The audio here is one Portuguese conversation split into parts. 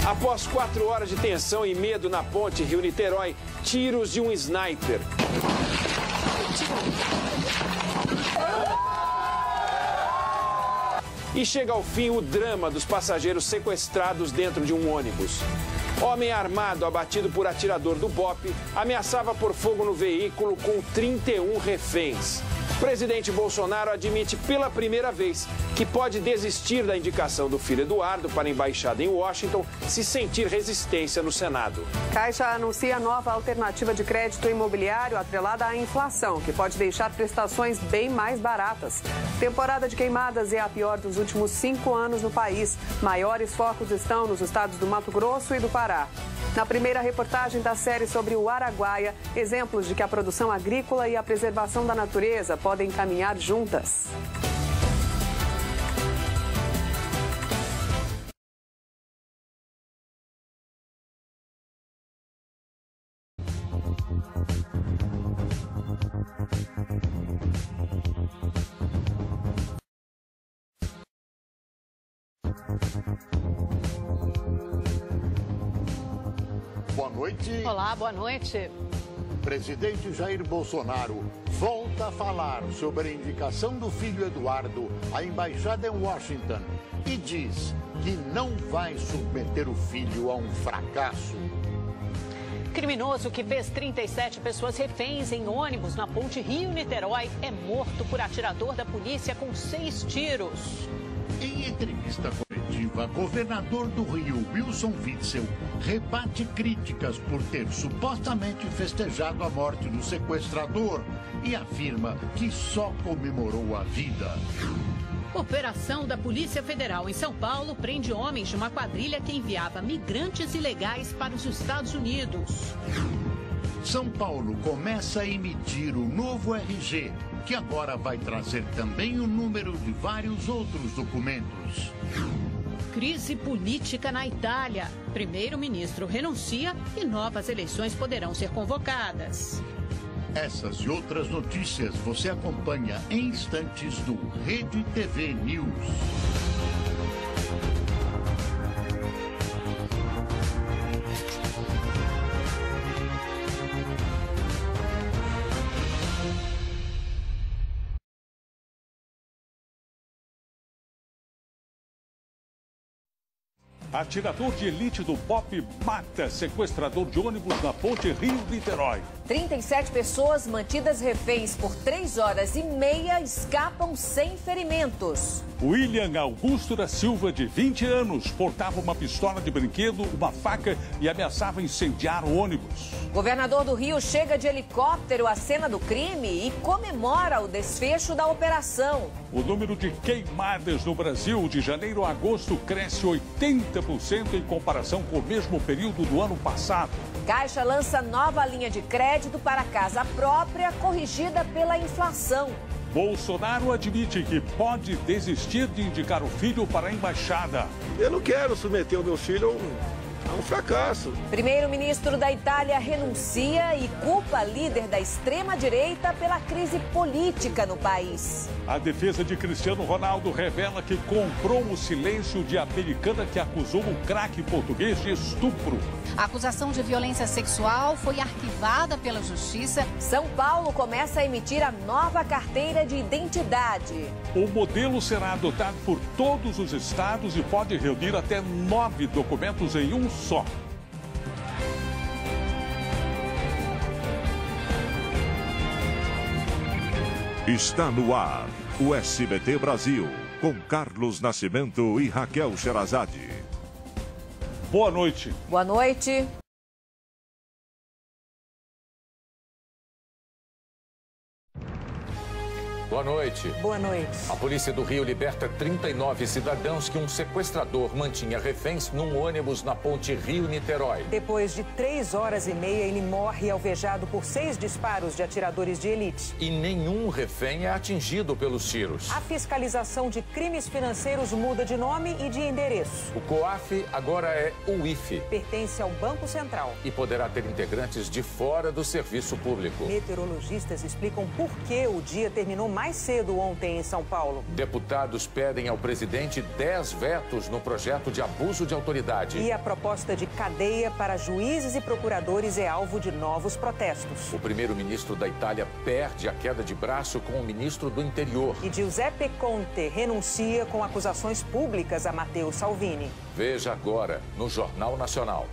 Após 4 horas de tensão e medo na ponte Rio-Niterói, tiros de um sniper. E chega ao fim o drama dos passageiros sequestrados dentro de um ônibus. Homem armado, abatido por atirador do BOPE, ameaçava pôr fogo no veículo com 31 reféns. Presidente Bolsonaro admite pela primeira vez que pode desistir da indicação do filho Eduardo para a embaixada em Washington se sentir resistência no Senado. Caixa anuncia nova alternativa de crédito imobiliário atrelada à inflação, que pode deixar prestações bem mais baratas. Temporada de queimadas é a pior dos últimos 5 anos no país. Maiores focos estão nos estados do Mato Grosso e do Pará. Na primeira reportagem da série sobre o Araguaia, exemplos de que a produção agrícola e a preservação da natureza podem caminhar juntas. Boa noite. Olá, boa noite. Presidente Jair Bolsonaro volta a falar sobre a indicação do filho Eduardo à embaixada em Washington e diz que não vai submeter o filho a um fracasso. Criminoso que fez 37 pessoas reféns em ônibus na ponte Rio-Niterói é morto por atirador da polícia com 6 tiros. Em entrevista coletiva, governador do Rio, Wilson Witzel, rebate críticas por ter supostamente festejado a morte do sequestrador e afirma que só comemorou a vida. Operação da Polícia Federal em São Paulo prende homens de uma quadrilha que enviava migrantes ilegais para os Estados Unidos. São Paulo começa a emitir o novo RG, que agora vai trazer também o número de vários outros documentos. Crise política na Itália. Primeiro-ministro renuncia e novas eleições poderão ser convocadas. Essas e outras notícias você acompanha em instantes do Rede TV News. Atirador de elite do BOPE mata sequestrador de ônibus na ponte Rio-Niterói. 37 pessoas mantidas reféns por 3 horas e meia escapam sem ferimentos. William Augusto da Silva, de 20 anos, portava uma pistola de brinquedo, uma faca e ameaçava incendiar o ônibus. Governador do Rio chega de helicóptero à cena do crime e comemora o desfecho da operação. O número de queimadas no Brasil de janeiro a agosto cresce 80% em comparação com o mesmo período do ano passado. Caixa lança nova linha de crédito para casa própria, corrigida pela inflação. Bolsonaro admite que pode desistir de indicar o filho para a embaixada. Eu não quero submeter o meu filho a um fracasso. Primeiro-ministro da Itália renuncia e culpa líder da extrema-direita pela crise política no país. A defesa de Cristiano Ronaldo revela que comprou o silêncio de americana que acusou o craque português de estupro. A acusação de violência sexual foi arquivada pela Justiça. São Paulo começa a emitir a nova carteira de identidade. O modelo será adotado por todos os estados e pode reunir até 9 documentos em um só. Está no ar o SBT Brasil, com Carlos Nascimento e Raquel Sherazade. Boa noite. Boa noite. Boa noite. Boa noite. A polícia do Rio liberta 39 cidadãos que um sequestrador mantinha reféns num ônibus na ponte Rio-Niterói. Depois de 3 horas e meia, ele morre alvejado por 6 disparos de atiradores de elite. E nenhum refém é atingido pelos tiros. A fiscalização de crimes financeiros muda de nome e de endereço. O COAF agora é o IFE. Pertence ao Banco Central. E poderá ter integrantes de fora do serviço público. Meteorologistas explicam por que o dia terminou mais mais cedo ontem em São Paulo. Deputados pedem ao presidente 10 vetos no projeto de abuso de autoridade. E a proposta de cadeia para juízes e procuradores é alvo de novos protestos. O primeiro-ministro da Itália perde a queda de braço com o ministro do Interior. E Giuseppe Conte renuncia com acusações públicas a Matteo Salvini. Veja agora no Jornal Nacional.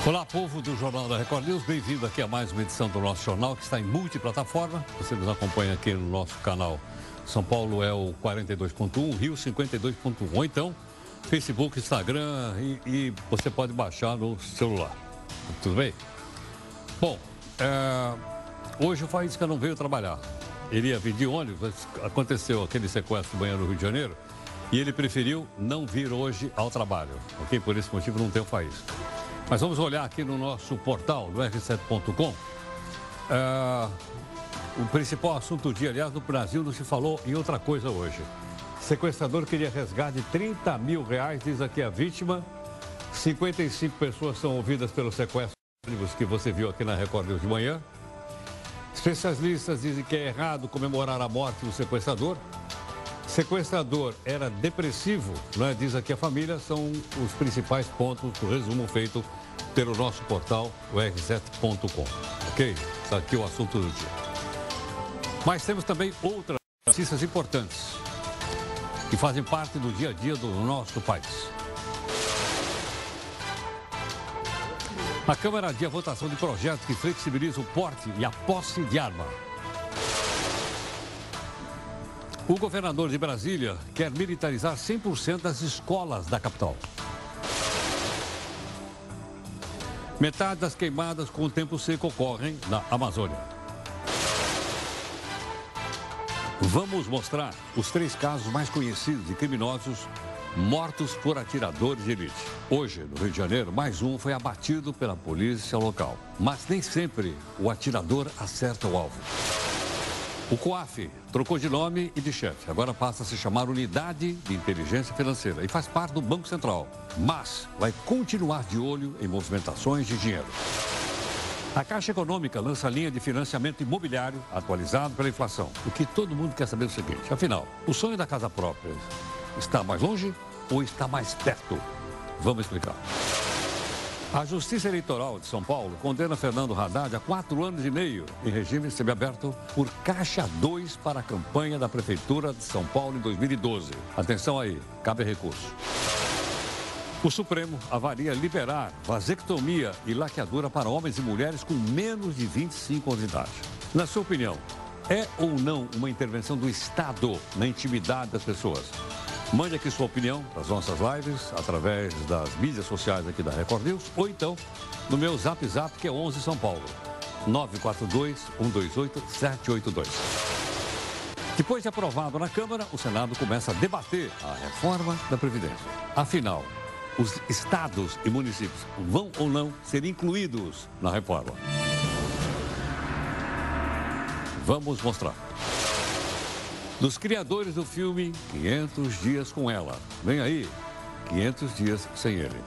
Olá, povo do Jornal da Record News, bem-vindo aqui a mais uma edição do nosso jornal, que está em multiplataforma. Você nos acompanha aqui no nosso canal. São Paulo é o 42.1, Rio 52.1. Ou então, Facebook, Instagram e você pode baixar no celular. Tudo bem? Bom, hoje o Faísca não veio trabalhar. Ele ia vir de ônibus, aconteceu aquele sequestro amanhã no Rio de Janeiro, e ele preferiu não vir hoje ao trabalho, ok? Por esse motivo não tem o Faísca. Mas vamos olhar aqui no nosso portal, do R7.com. O principal assunto do dia, aliás, no Brasil não se falou em outra coisa hoje. Sequestrador queria resgate de 30 mil reais, diz aqui a vítima. 55 pessoas são ouvidas pelo sequestro que você viu aqui na Record News de manhã. Especialistas dizem que é errado comemorar a morte do sequestrador. Sequestrador era depressivo, né? Diz aqui a família, são os principais pontos do resumo feito pelo nosso portal, o R7.com. Ok? Está aqui o assunto do dia. Mas temos também outras notícias importantes que fazem parte do dia a dia do nosso país. A Câmara adia a votação de projetos que flexibilizam o porte e a posse de arma. O governador de Brasília quer militarizar 100% das escolas da capital. Metade das queimadas com o tempo seco ocorrem na Amazônia. Vamos mostrar os 3 casos mais conhecidos de criminosos mortos por atiradores de elite. Hoje, no Rio de Janeiro, mais um foi abatido pela polícia local. Mas nem sempre o atirador acerta o alvo. O COAF trocou de nome e de chefe. Agora passa a se chamar Unidade de Inteligência Financeira e faz parte do Banco Central. Mas vai continuar de olho em movimentações de dinheiro. A Caixa Econômica lança a linha de financiamento imobiliário atualizado pela inflação. O que todo mundo quer saber é o seguinte: afinal, o sonho da casa própria está mais longe ou está mais perto? Vamos explicar. A Justiça Eleitoral de São Paulo condena Fernando Haddad a 4 anos e meio em regime semiaberto por Caixa 2 para a campanha da Prefeitura de São Paulo em 2012. Atenção aí, cabe recurso. O Supremo avalia liberar vasectomia e laqueadura para homens e mulheres com menos de 25 anos de idade. Na sua opinião, é ou não uma intervenção do Estado na intimidade das pessoas? Mande aqui sua opinião nas nossas lives, através das mídias sociais aqui da Record News, ou então no meu Zap, que é 11 São Paulo, 942-128-782. Depois de aprovado na Câmara, o Senado começa a debater a reforma da Previdência. Afinal, os estados e municípios vão ou não ser incluídos na reforma? Vamos mostrar. Dos criadores do filme 500 Dias com Ela. Vem aí, 500 Dias Sem Ele.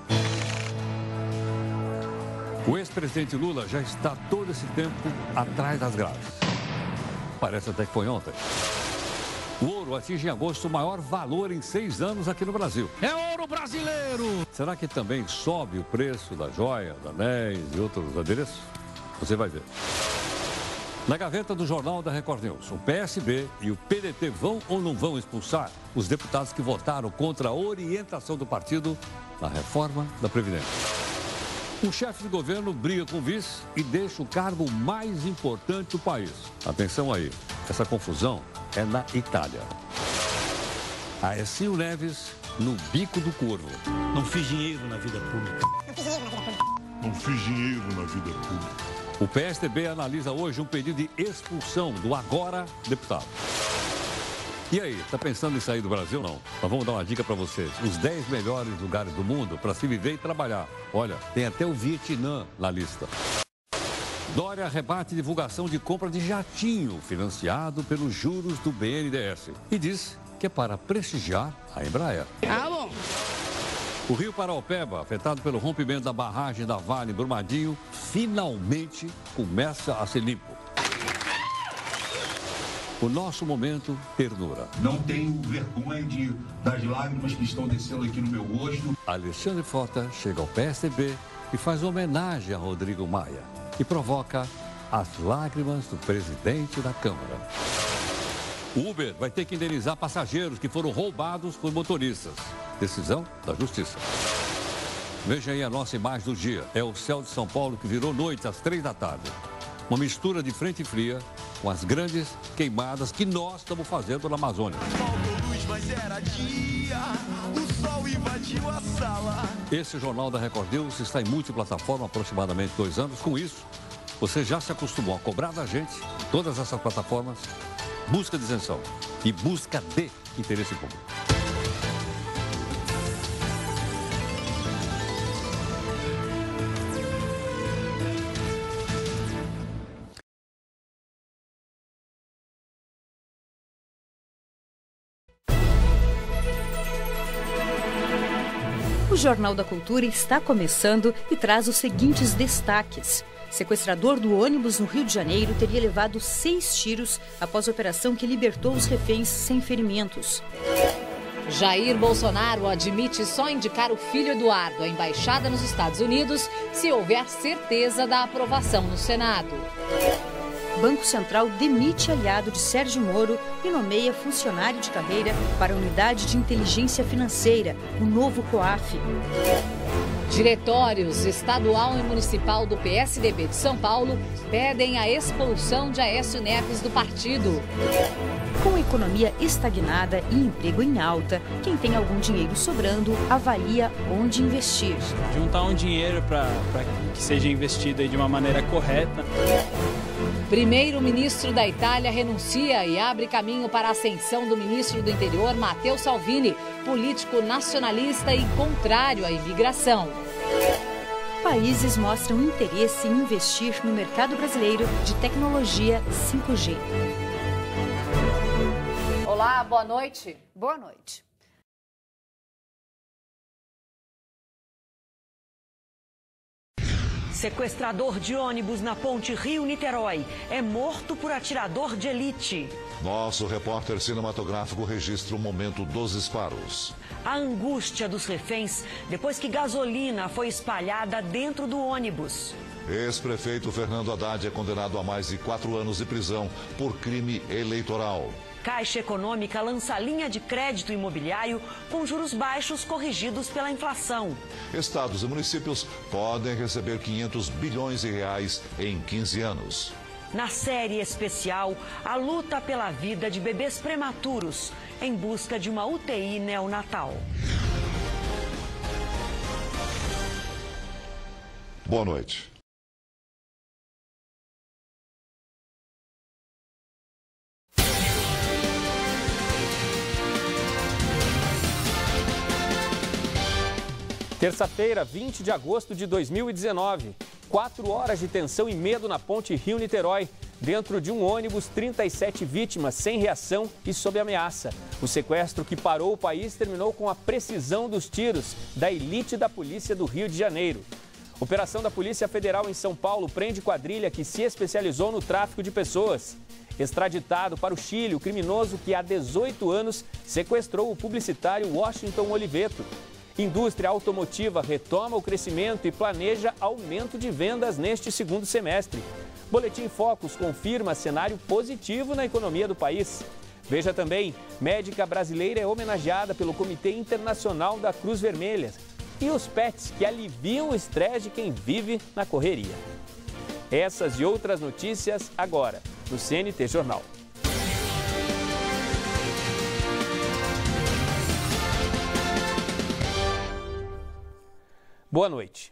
O ex-presidente Lula já está todo esse tempo atrás das grades. Parece até que foi ontem. O ouro atinge em agosto o maior valor em 6 anos aqui no Brasil. É ouro brasileiro! Será que também sobe o preço da joia, da anéis e outros adereços? Você vai ver. Na gaveta do Jornal da Record News, o PSB e o PDT vão ou não vão expulsar os deputados que votaram contra a orientação do partido na reforma da Previdência. Um chefe de governo briga com o vice e deixa o cargo mais importante do país. Atenção aí, essa confusão é na Itália. Aécio Neves no bico do corvo. Não fiz dinheiro na vida pública. Não fiz dinheiro na vida pública. O PSDB analisa hoje um pedido de expulsão do agora deputado. E aí, tá pensando em sair do Brasil? Não. Mas vamos dar uma dica para vocês. Os 10 melhores lugares do mundo para se viver e trabalhar. Olha, tem até o Vietnã na lista. Dória rebate divulgação de compra de jatinho financiado pelos juros do BNDES. E diz que é para prestigiar a Embraer. Ah, bom. O rio Paraopeba, afetado pelo rompimento da barragem da Vale em Brumadinho, finalmente começa a ser limpo. O nosso momento, ternura. Não tenho vergonha das lágrimas que estão descendo aqui no meu rosto. Alexandre Frota chega ao PSDB e faz homenagem a Rodrigo Maia. E provoca as lágrimas do presidente da Câmara. O Uber vai ter que indenizar passageiros que foram roubados por motoristas. Decisão da Justiça. Veja aí a nossa imagem do dia. É o céu de São Paulo que virou noite às 3 da tarde. Uma mistura de frente fria com as grandes queimadas que nós estamos fazendo na Amazônia. Esse Jornal da Record News está em multiplataforma há aproximadamente 2 anos. Com isso, você já se acostumou a cobrar da gente, em todas essas plataformas, busca de isenção e busca de interesse público. O Jornal da Cultura está começando e traz os seguintes destaques. Sequestrador do ônibus no Rio de Janeiro teria levado 6 tiros após a operação que libertou os reféns sem ferimentos. Jair Bolsonaro admite só indicar o filho Eduardo à embaixada nos Estados Unidos se houver certeza da aprovação no Senado. Banco Central demite aliado de Sérgio Moro e nomeia funcionário de carreira para a Unidade de Inteligência Financeira, o novo COAF. Diretórios estadual e municipal do PSDB de São Paulo pedem a expulsão de Aécio Neves do partido. Com a economia estagnada e emprego em alta, quem tem algum dinheiro sobrando avalia onde investir. Juntar um dinheiro para que seja investido aí de uma maneira correta. Primeiro-ministro da Itália renuncia e abre caminho para a ascensão do ministro do Interior, Matteo Salvini, político nacionalista e contrário à imigração. Países mostram interesse em investir no mercado brasileiro de tecnologia 5G. Olá, boa noite. Boa noite. Sequestrador de ônibus na ponte Rio-Niterói é morto por atirador de elite. Nosso repórter cinematográfico registra o momento dos disparos. A angústia dos reféns depois que gasolina foi espalhada dentro do ônibus. Ex-prefeito Fernando Haddad é condenado a mais de 4 anos de prisão por crime eleitoral. Caixa Econômica lança linha de crédito imobiliário com juros baixos corrigidos pela inflação. Estados e municípios podem receber 500 bilhões de reais em 15 anos. Na série especial, a luta pela vida de bebês prematuros em busca de uma UTI neonatal. Boa noite. Terça-feira, 20 de agosto de 2019. 4 horas de tensão e medo na ponte Rio-Niterói. Dentro de um ônibus, 37 vítimas sem reação e sob ameaça. O sequestro que parou o país terminou com a precisão dos tiros da elite da polícia do Rio de Janeiro. Operação da Polícia Federal em São Paulo prende quadrilha que se especializou no tráfico de pessoas. Extraditado para o Chile, o criminoso que há 18 anos sequestrou o publicitário Washington Oliveto. Indústria automotiva retoma o crescimento e planeja aumento de vendas neste segundo semestre. Boletim Focus confirma cenário positivo na economia do país. Veja também, médica brasileira é homenageada pelo Comitê Internacional da Cruz Vermelha. E os pets que aliviam o estresse de quem vive na correria. Essas e outras notícias agora, no CNT Jornal. Boa noite.